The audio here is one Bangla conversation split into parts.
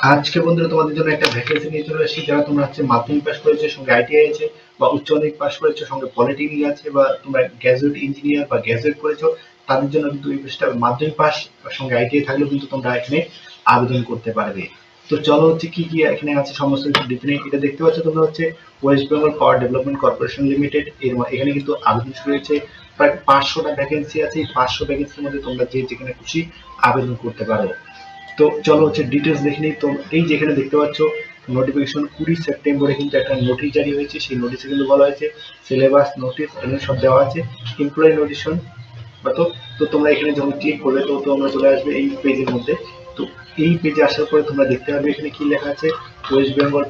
আজকে বন্ধুরা তোমাদের জন্য একটা ভ্যাকেন্সি নিয়ে চলে এসেছি। যারা তোমরা হচ্ছে মাধ্যমিক পাস করেছো, সঙ্গে আইটিআই আছে, বা উচ্চ মাধ্যমিক পাস করেছো, সঙ্গে পলিটেকনিক আছে, বা তোমরা গ্র্যাজুয়েট ইঞ্জিনিয়ার বা গ্র্যাজুয়েট করেছো, তাদের জন্য কিন্তু এই পেজটা মাধ্যমিক পাস সঙ্গে আইটিআই থাকলেও কিন্তু তোমরা এখানে আবেদন করতে পারবে। তো চলো হচ্ছে কি কি এখানে আছে সমস্ত কিছু ডিফিনিট। এটা দেখতে পাচ্ছ তোমরা হচ্ছে West Bengal power development corporation limited এখানে কিন্তু আবেদন শুরু হয়েছে। প্রায় 500টা ভ্যাকেন্সি আছে। এই 500 ভ্যাকেন্সির মধ্যে তোমরা যে যেখানে খুশি আবেদন করতে পারো। তো চলো হচ্ছে ডিটেলস দেখে নিই। তো এই যেখানে দেখতে পাচ্ছ নোটিফিকেশন 20 সেপ্টেম্বরে কিন্তু একটা নোটিশ জারি হয়েছে। সেই নোটিশে কিন্তু বলা হয়েছে সিলেবাস নোটিশ এখানে সব দেওয়া আছে। এমপ্লয়ি নোটিশন বা তো তো তোমরা এখানে যখন ক্লিক করবে তো তোমরা চলে আসবে এই পেজের মধ্যে। তো এই পেজে আসার পরে তোমরা দেখতে পাবে এখানে কি লেখা আছে, West Bengal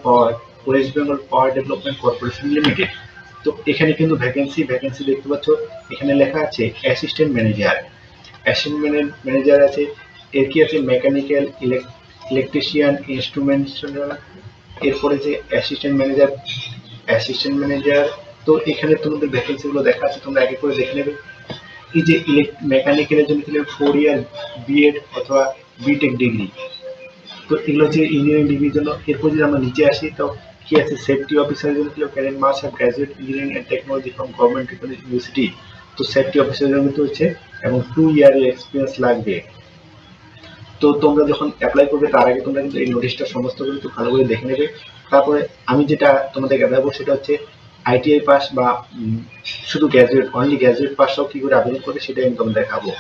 power development corporation limited. তো এখানে কিন্তু ভ্যাকেন্সি দেখতে পাচ্ছ। এখানে লেখা আছে অ্যাসিস্ট্যান্ট ম্যানেজার, ম্যানেজার আছে। এর কি আছে মেকানিক্যাল, ইলেকট্রিশিয়ান, ইনস্ট্রুমেন্টেশনাল। এরপরে যে অ্যাসিস্ট্যান্ট ম্যানেজার। তো এখানে তোমাদের ভ্যাকেন্সি গুলো দেখা আছে, তোমরা এক এক করে দেখে নেবে। এই যে মেকানিক্যালের জন্য ছিল 4 ইয়ার বিএড অথবা বিটেক ডিগ্রি। তো এগুলো হচ্ছে ইঞ্জিনিয়ারিং ডিগ্রির জন্য। এরপর যদি আমরা নিচে আসি তো কি আছে, সেফটি অফিসারের জন্য ছিল cadet must have graduate engineering and technology from government university. তো সেফটি অফিসারের জন্য কিন্তু হচ্ছে এবং 2 ইয়ারের এক্সপিরিয়েন্স লাগবে। তো তোমরা যখন অ্যাপ্লাই করবে তার আগে তোমরা কিন্তু এই নোটিশটা সমস্ত কিন্তু ভালো করে দেখে নেবে। তারপরে আমি যেটা তোমাদের দেখাবো সেটা হচ্ছে আইটিআই পাস বা শুধু অনলি গ্র্যাজুয়েট পাসও কি করে আবেদন করবে সেটাই আমি তোমাদের দেখাবো।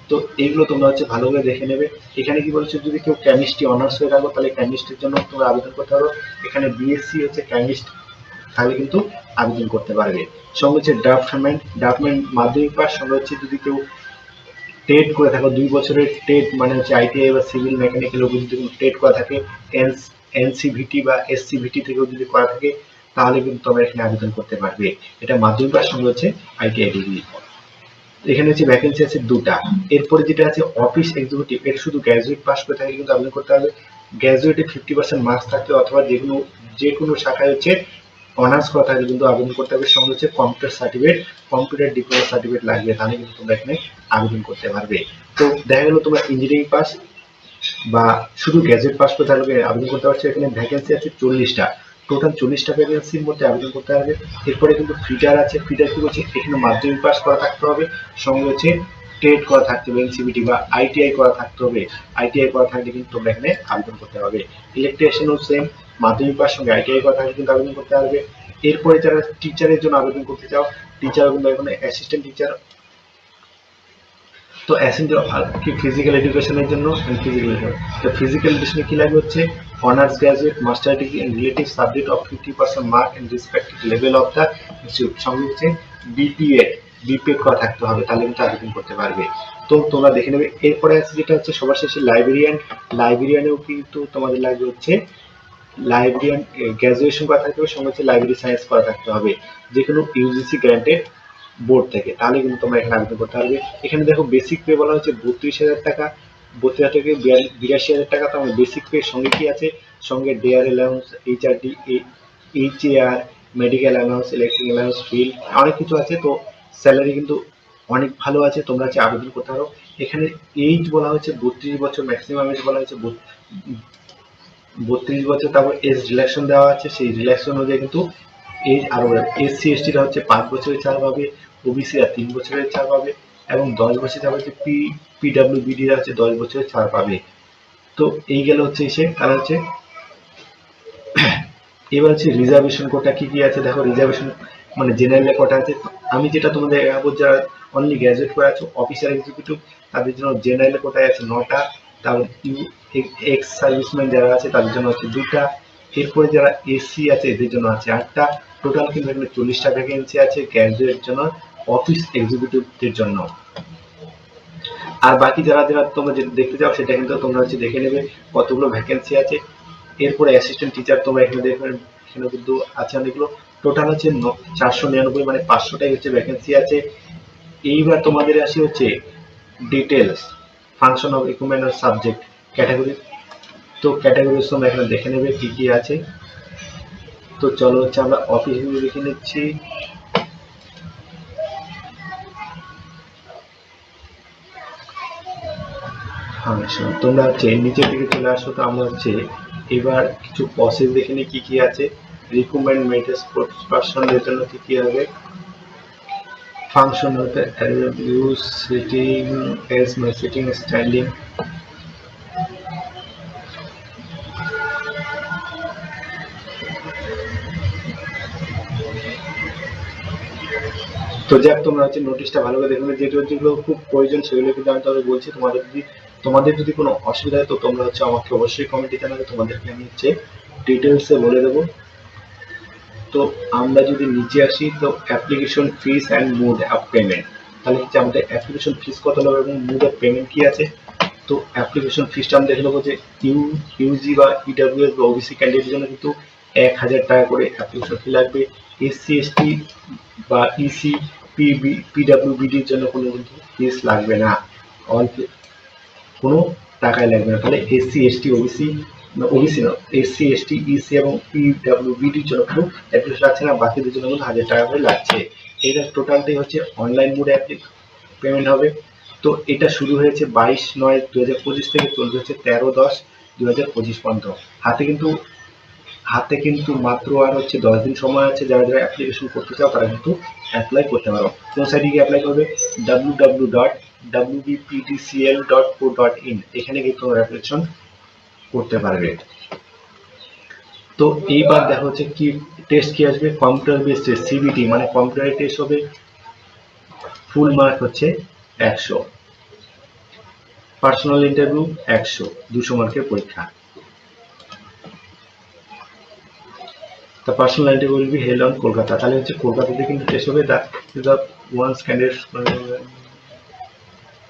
তো এইগুলো তোমরা হচ্ছে ভালো করে দেখে নেবে। এখানে কি বলছে, যদি কেউ কেমিস্ট্রি অনার্স হয়ে থাকো তাহলে কেমিস্ট্রির জন্য তোমরা আবেদন করতে পারো। এখানে বিএসসি হচ্ছে কেমিস্ট তাহলে কিন্তু আবেদন করতে পারবে। সঙ্গে হচ্ছে ড্রাফটম্যান মাধ্যমিক পাস। সঙ্গে হচ্ছে যদি কেউ টেট করে থাকো 2 বছরের টেট, মানে হচ্ছে আইটিআই বা সিভিল মেকানিক্যাল যদি টেট করা থাকে, এনসিভিটি বা এসসিভিটি থেকেও যদি করা থাকে তাহলে কিন্তু তোমরা এখানে আবেদন করতে পারবে। এটা মাধ্যমিক পাস সঙ্গে হচ্ছে আইটিআই ডিগ্রি। এখানে হচ্ছে ভ্যাকেন্সি আছে 2টা। এরপরে যেটা আছে অফিস এক্সিকিউটিভ, এর শুধু গ্র্যাজুয়েট পাস করে থাকলে কিন্তু আবেদন করতে হবে। গ্র্যাজুয়েটে 50% মার্কস থাকতে অথবা যে কোনো শাখায় হচ্ছে অনার্স করা থাকলে কিন্তু আবেদন করতে হবে। সঙ্গে হচ্ছে কম্পিউটার ডিপ্লোমা সার্টিফিকেট লাগবে, তাহলে কিন্তু তোমরা এখানে আবেদন করতে পারবে। তো দেখা গেল তোমরা ইঞ্জিনিয়ারিং পাস বা শুধু গ্র্যাজুয়েট পাস করে থাকলে আবেদন করতে পারছো। এখানে ভ্যাকেন্সি আছে 40টা। টোটাল 40টা ভ্যাকেন্সির মধ্যে আবেদন করতে হবে। এরপরে কিন্তু ফিটার আছে। ফিটার কি বলছে, এখানে মাধ্যমিক পাস করা থাকতে হবে, সঙ্গে হচ্ছে টেট করা থাকতে হবে, এনসিবিটি বা আইটিআই করা থাকতে হবে। আইটিআই করা থাকলে কিন্তু তোমরা এখানে আবেদন করতে হবে। ইলেকট্রিশিয়ানও সেম, মাধ্যমিক পাস সঙ্গে আইটিআই করা থাকলে কিন্তু আবেদন করতে পারবে। এরপরে যারা টিচারের জন্য আবেদন করতে চাও, টিচারও কিন্তু এখানে অ্যাসিস্ট্যান্ট টিচার। তো কি ফিজিক্যাল এডুকেশনের জন্য ফিজিক্যাল এডুকেশনে কি লাগবে হচ্ছে honours graduate master degree and relative subject of 50% mark and respective level of the institute. সঙ্গে হচ্ছে বিপিএড করা থাকতে হবে, তাহলে কিন্তু আবেদন করতে পারবে। তো তোমরা দেখে নেবে। এরপরে আছে যেটা হচ্ছে সবার শেষে লাইব্রেরিয়ানেও কিন্তু তোমাদের লাগবে হচ্ছে লাইব্রেরিয়ান গ্রাজুয়েশন করা থাকতে হবে, সঙ্গে হচ্ছে লাইব্রেরি সায়েন্স করা থাকতে হবে যে কোনো ইউজিসি গ্র্যান্টেড বোর্ড থেকে, তাহলে কিন্তু তোমরা এখানে আবেদন করতে পারবে। এখানে দেখো বেসিক পে বলা হচ্ছে 32,000 টাকা, 32,000 থেকে 82,000 টাকা। তো আমার বেসিক পে সঙ্গে কি আছে, সঙ্গে dear allowance, HRA, medical allowance, electric allowance, field, অনেক কিছু আছে। তো স্যালারি কিন্তু অনেক ভালো আছে, তোমরা হচ্ছে আবেদন করতে পারো। এখানে এইজ বলা হচ্ছে 32 বছর, ম্যাক্সিমাম এজ বলা হচ্ছে 32 বছর। তারপর এজ রিল্যাকশন দেওয়া আছে, সেই রিল্যাকশন অনুযায়ী কিন্তু এজ আরো এসসি এসটিরা হচ্ছে 5 বছরের ছাড় পাবে, ওবিসিরা 3 বছরের ছাড় পাবে, এবং 10 বছর ছাড় হচ্ছে পিডাব্লিউবিডিরা হচ্ছে 10 বছরের ছাড় পাবে। তো এই গেল হচ্ছে এসে কারণ হচ্ছে এবার হচ্ছে রিজার্ভেশন কোটা কি কি আছে। দেখো রিজার্ভেশন মানে জেনারেলে কোটা আছে। আমি যেটা তোমাদের দেখাবো, যারা অনলি গ্র্যাজুয়েট করে আছো অফিসার এক্সিকিউটিভ তাদের জন্য জেনারেল কোটায় আছে 9টা। তারপর এক্স সার্ভিসম্যান যারা আছে তাদের জন্য হচ্ছে 2টা। এরপরে যারা এসসি আছে এদের জন্য আছে 8টা। টোটাল কিন্তু এখানে 40টা ভ্যাকেন্সি আছে গ্র্যাজুয়েট জন্য, অফিস এক্সিকিউটিভদের জন্য। আর বাকি যারা যারা তোমরা দেখতে চাও সেটা কিন্তু তোমরা হচ্ছে দেখে নেবে কতগুলো ভ্যাকেন্সি আছে। এরপরে অ্যাসিস্ট্যান্ট টিচার তোমরা এখানে দেখবেন, এখানে কিন্তু আছে অনেকগুলো। টোটাল হচ্ছে 499, মানে 500টাই হচ্ছে ভ্যাকেন্সি আছে। এইবার তোমাদের আসি হচ্ছে details, function of equipment of subject, category. তো ক্যাটাগরি তোমরা এখানে দেখে নেবে কি কি আছে। তো চলো হচ্ছে আমরা অফিস দেখে নিচ্ছি। ফাংশন। তোমরা হচ্ছে নিচের দিকে চলে আসো। তো আমরা হচ্ছে এবার কিছু প্রসেস দেখে নিই কি কি আছে। রিকমেন্ড মেথড পার্সনের জন্য কি কি হবে, ফাংশন হতে ইউজ সিটিং এস মানে সিটিং স্ট্যান্ডিং। তো যাক, তোমরা হচ্ছে নোটিশটা ভালো করে দেখবে, যেগুলো খুব প্রয়োজন সেগুলো কিন্তু আমি তবে বলছি। তোমাদের যদি কোনো অসুবিধা হয় তো তোমরা হচ্ছে আমাকে অবশ্যই কমেন্টে জানাবে, তোমাদেরকে আমি হচ্ছে ডিটেলসে বলে দেবো। তো আমরা যদি নিচে আসি তো application fees and mode of payment, তাহলে হচ্ছে আমাদের অ্যাপ্লিকেশন ফিস কত লাগবে এবং মোড অফ পেমেন্ট কি আছে। তো অ্যাপ্লিকেশন ফিসটা আমরা দেখে নেবো যে ইউজি বা ইডাব্লিউএস বা ওবিসি ক্যান্ডিডেটের জন্য কিন্তু 1000 টাকা করে অ্যাপ্লিকেশন ফি লাগবে। এসসি এসটি বা ইসি পিডাব্লিউবিডির জন্য কোনো কিন্তু ফিস লাগবে না, অল কোনো টাকাই লাগবে না। তাহলে এসসি এসটি ওবিসি না, এসসি এসটি ইসি এবং পিডাব্লিউবিডির জন্য কোনো অ্যাপ্লিকেশন লাগছে না, বাকিদের জন্য কিন্তু 1000 টাকা করে লাগছে। এটা টোটালটাই হচ্ছে অনলাইন মোডে পেমেন্ট হবে। তো এটা শুরু হয়েছে 22/9/2025 থেকে চলবে হচ্ছে 13/10/2025 পর্যন্ত। হাতে কিন্তু মাত্র আর হচ্ছে 10 দিন সময় আছে। যারা যারা অ্যাপ্লিকেশন করতে চাও তারা কিন্তু অ্যাপ্লাই করতে পারো। কোন সাইটে গিয়ে অ্যাপ্লাই করবে, www.wbpdcl.co.in, এখানে গিয়ে তোমরা অ্যাপ্লিকেশন করতে পারবে। তো এইবার দেখো হচ্ছে কি টেস্ট কি আসবে, কম্পিউটার বেসড টেস্ট সিবিটি, মানে কম্পিউটার টেস্ট হবে। ফুল মার্ক হচ্ছে 100, পার্সোনাল ইন্টারভিউ 100, 200 মার্কের পরীক্ষা। The personal interview will be held on Kolkata, তাহলে হচ্ছে কলকাতাতে কিন্তু টেস্ট হবে। the ones candidate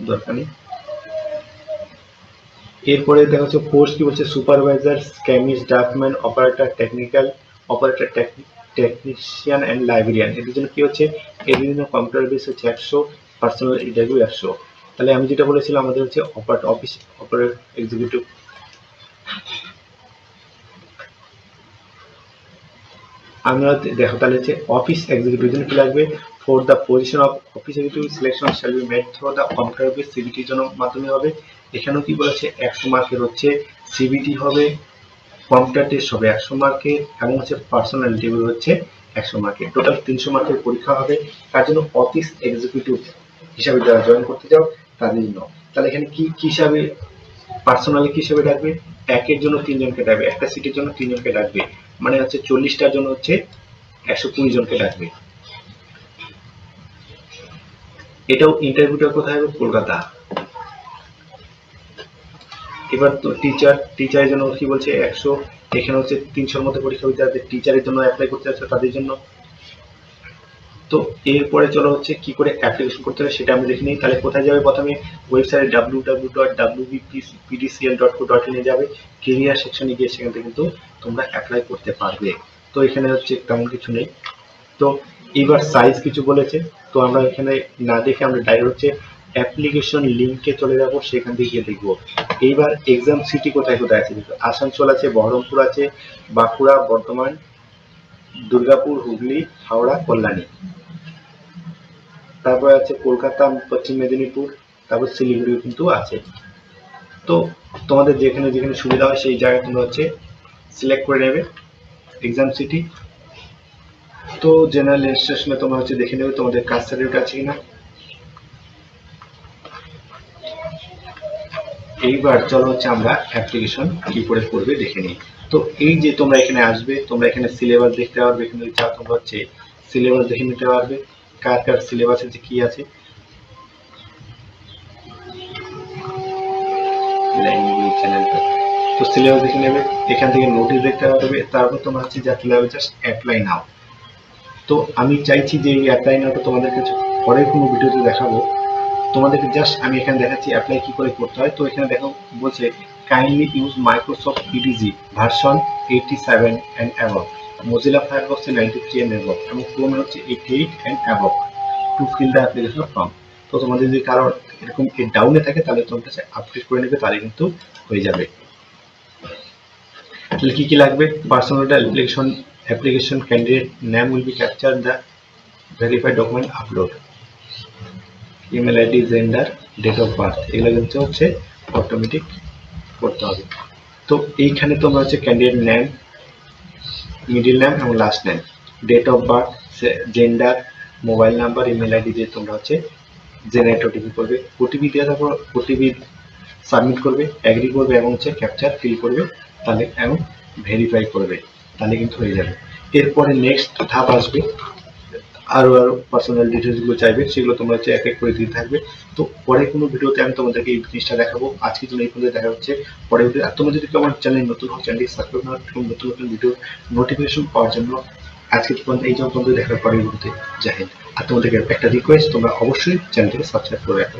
দরকার নেই। এরপরে দেখা হচ্ছে পোস্ট কি বলছে, supervisor, chemist, draughtsman, operator technician and librarian, এদের জন্য কি হচ্ছে এদের জন্য কম্পিউটার বেস হচ্ছে 100, পার্সোনাল ইন্টারভিউ 100। তাহলে আমি যেটা বলেছিলাম আমাদের হচ্ছে অফিস অপারেটর এক্সিকিউটিভ। আমরা দেখো তাহলে হচ্ছে অফিস এক্সিকিউটিভ জন্য কি লাগবে, for the position of office executive selection shall be made through the computer base সিবিটির জন্য মাধ্যমে হবে। এখানেও কি বলেছে 100 মার্কের হচ্ছে সিবিটি হবে, কম্পিউটার টেস্ট হবে 100 মার্কের, এবং হচ্ছে পার্সোনাল ইন্টারভিউ হচ্ছে 100 মার্কের, টোটাল 300 মার্কের পরীক্ষা হবে। তার জন্য অফিস এক্সিকিউটিভ হিসাবে যারা জয়েন করতে চাও তাদের জন্য। তাহলে এখানে কি হিসাবে, পার্সোনালি কি হিসাবে ডাকবে, একের জন্য 3 জনকে ডাকবে, একটা সিটের জন্য 3 জনকে ডাকবে, মানে হচ্ছে 40টার জন্য হচ্ছে 120 জনকে ডাকবে। এটাও ইন্টারভিউটা কোথায় হবে, কলকাতা। এবার তো টিচারের জন্য কি বলছে 100, এখানে হচ্ছে 300-র মধ্যে পরীক্ষা দিতে হবে টিচারের জন্য অ্যাপ্লাই করতে যাচ্ছে তাদের জন্য। তো এরপরে চলো হচ্ছে কি করে অ্যাপ্লিকেশন করতে হবে সেটা আমি দেখে নিই। তাহলে কোথায় যাবে, প্রথমে ওয়েবসাইট www.wbpdcl.co.in এ যাবে, কেরিয়ার সেকশনে গিয়ে সেখান থেকে কিন্তু তোমরা অ্যাপ্লাই করতে পারবে। তো এখানে হচ্ছে তেমন কিছু নেই। তো এবার সাইজ কিছু বলেছে, তো আমরা এখানে না দেখে আমরা ডাইরেক্ট হচ্ছে অ্যাপ্লিকেশন লিঙ্কে চলে যাব, সেখান থেকে গিয়ে দেখবো। এইবার এক্সাম সিটি কোথায় কোথায় আছে, আসানসোল আছে, বহরমপুর আছে, বাঁকুড়া, বর্ধমান, দুর্গাপুর, হুগলি, হাওড়া, কল্যাণী, তারপরে আছে কলকাতা, পশ্চিম মেদিনীপুর, তারপর শিলিগুড়ি কিন্তু আছে। তো তোমাদের যেখানে যেখানে সুবিধা হয় সেই জায়গায় তোমরা হচ্ছে সিলেক্ট করে নেবে এক্সাম সিটি। তো জেনারেল রেজিস্ট্রেশনে তোমরা হচ্ছে দেখে নেবে তোমাদের কাস্ট সার্টিফিকেট আছে কিনা। এইবার চলো হচ্ছে আমরা অ্যাপ্লিকেশন কি করে করবে দেখে নিই। তো এই যে তোমরা এখানে আসবে, তোমরা এখানে সিলেবাস দেখতে পারবে, এখানে যা তোমরা হচ্ছে সিলেবাস দেখে নিতে পারবে, কার কার সিলেবাসে যে কি আছে। তো সিলেবাস দেখে নেবে, এখান থেকে নোটিশ দেখতে পারবে, তারপর তোমরা হচ্ছে যা ফিল হবে জাস্ট অ্যাপ্লাই নাও। তো আমি চাইছি যে এই অ্যাপ্লাই নাওটা তোমাদের কাছে পরের কোনো ভিডিওতে দেখাবো। তোমাদেরকে জাস্ট আমি এখানে দেখাচ্ছি অ্যাপ্লাই কি করে করতে হয়। তো এখানে দেখো বলছে kindly use Microsoft EDG version 87 and above, Mozilla ফায়ারফক্সে 93 অ্যান্ড অ্যাবভ, এবং ক্রোমে হচ্ছে 88 and above to fill the application form. তো তোমাদের যদি কারো এরকম ডাউনে থাকে তাহলে তোমার কাছে আপডেট করে নেবে, তাহলে কিন্তু হয়ে যাবে। তাহলে কি কি লাগবে, personal application candidate name will be captured, the verified document upload, email ID, gender, date of birth, এগুলো কিন্তু হচ্ছে অটোমেটিক করতে হবে। তো এইখানে তোমরা হচ্ছে ক্যান্ডিডেট নেম, মিডিল নেম এবং last name, date of birth, gender, mobile number, email ID দিয়ে তোমরা হচ্ছে জেনারেট ওটিপি করবে। ওটিপি দেওয়ার তারপর ওটিপি সাবমিট করবে, অ্যাগ্রি করবে এবং হচ্ছে ক্যাপচার ফিল করবে, তাহলে এবং ভেরিফাই করবে, তাহলে কিন্তু হয়ে যাবে। এরপরে নেক্সট ধাপ আসবে, আরো পার্সোনাল ডিটেলসগুলো চাইবে, সেগুলো তোমরা হচ্ছে এক এক করে দিতে থাকবে। তো পরে কোনো ভিডিওতে আমি তোমাদেরকে এই জিনিসটা দেখাবো। আজকের জন্য এই পর্যন্ত দেখা হচ্ছে পরে ভিডিও। আর তোমরা যদি আমার চ্যানেল নতুন হও, চ্যানেলটি সাবস্ক্রাইব না এবং নতুন নতুন ভিডিও নোটিফিকেশন পাওয়ার জন্য আজকে পর্যন্ত এই পর্যন্ত দেখার পরের ভিডিওতে জাহেদ। আর তোমাদেরকে একটা রিকোয়েস্ট, তোমরা অবশ্যই চ্যানেলটিকে সাবস্ক্রাইব করে রাখো।